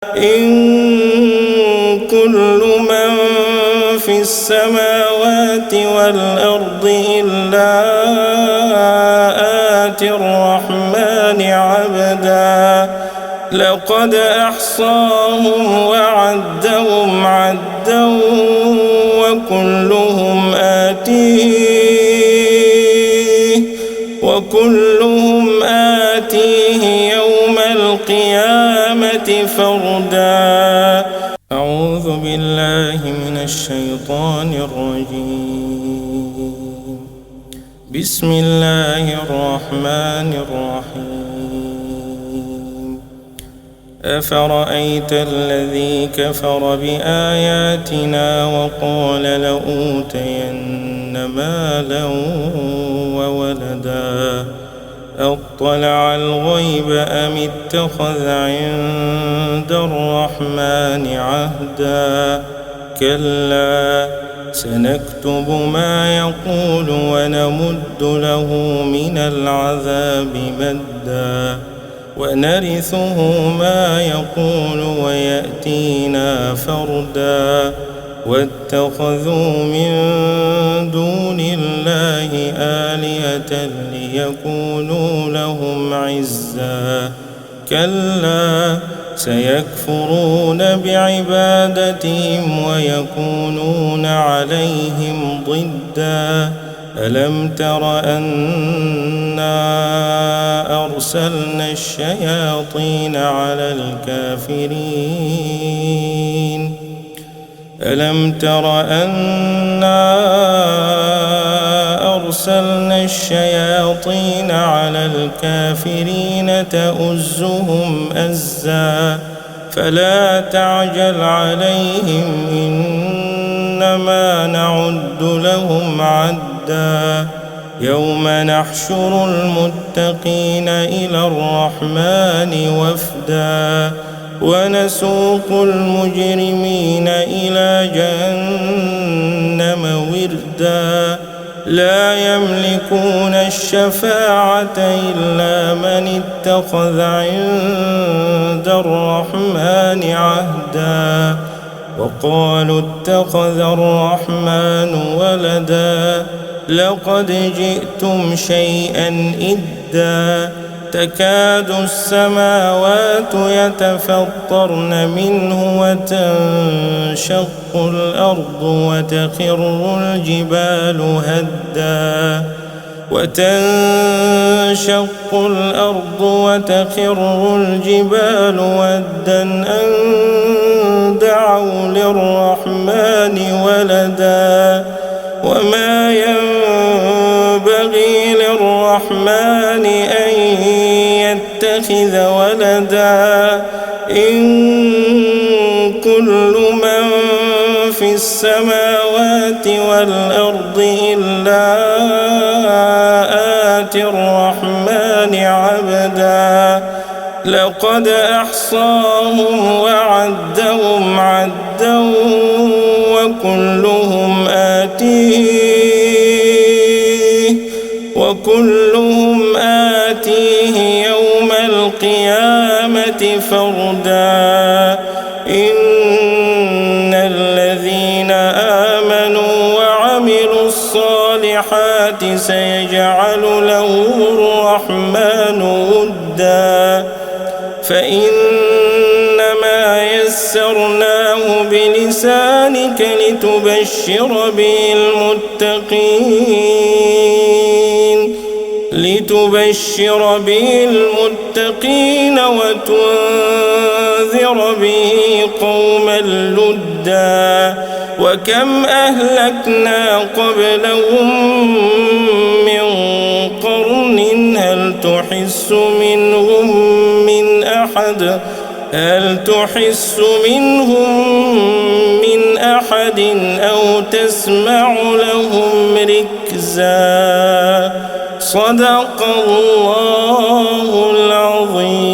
إن كل من في السماوات والأرض إلا آتي الرحمن عبدا لقد أحصاهم وعدهم عدا وكلهم آتيه يوم القيامة فردا. أعوذ بالله من الشيطان الرجيم. بسم الله الرحمن الرحيم. أفرأيت الذي كفر بآياتنا وقال لأوتين مالا وولدا أطلع الغيب أم اتخذ عند الرحمن عهدا كلا سنكتب ما يقول ونمد له من العذاب مدا ونرثه ما يقول ويأتينا فردا واتخذوا من دون الله آلهة ليكونوا لهم عزا كلا سيكفرون بعبادتهم ويكونون عليهم ضدا ألم تر أنا أرسلنا الشياطين على الكافرين ألم تر أنا أرسلنا الشياطين على الكافرين تؤزهم أزا فلا تعجل عليهم إنما نعد لهم عدا يوم نحشر المتقين إلى الرحمن وفدا ونسوق المجرمين إلى جهنم وردا لا يملكون الشفاعة إلا من اتخذ عند الرحمن عهدا وقالوا اتخذ الرحمن ولدا لقد جئتم شيئا إدا تكاد السماوات يتفطرن منه وتنشق الأرض وتخر الجبال هدا أن دعوا للرحمن ولدا وما ينبغي للرحمن أن يتخذ ولدا إن كل من في السماوات والأرض إلا آتي الرحمن عبدا لقد أحصاهم وعدهم عدا وكلهم آتيه يوم القيامة فردا إن الذين آمنوا وعملوا الصالحات سيجعل لهم الرحمن ودا فإنما يسرناه بلسانك لتبشر به المتقين وتنذر به قوما لدا وكم أهلكنا قبلهم من قرن هل تحس منهم من أحد أو تسمع لهم ركزا صدق الله العظيم.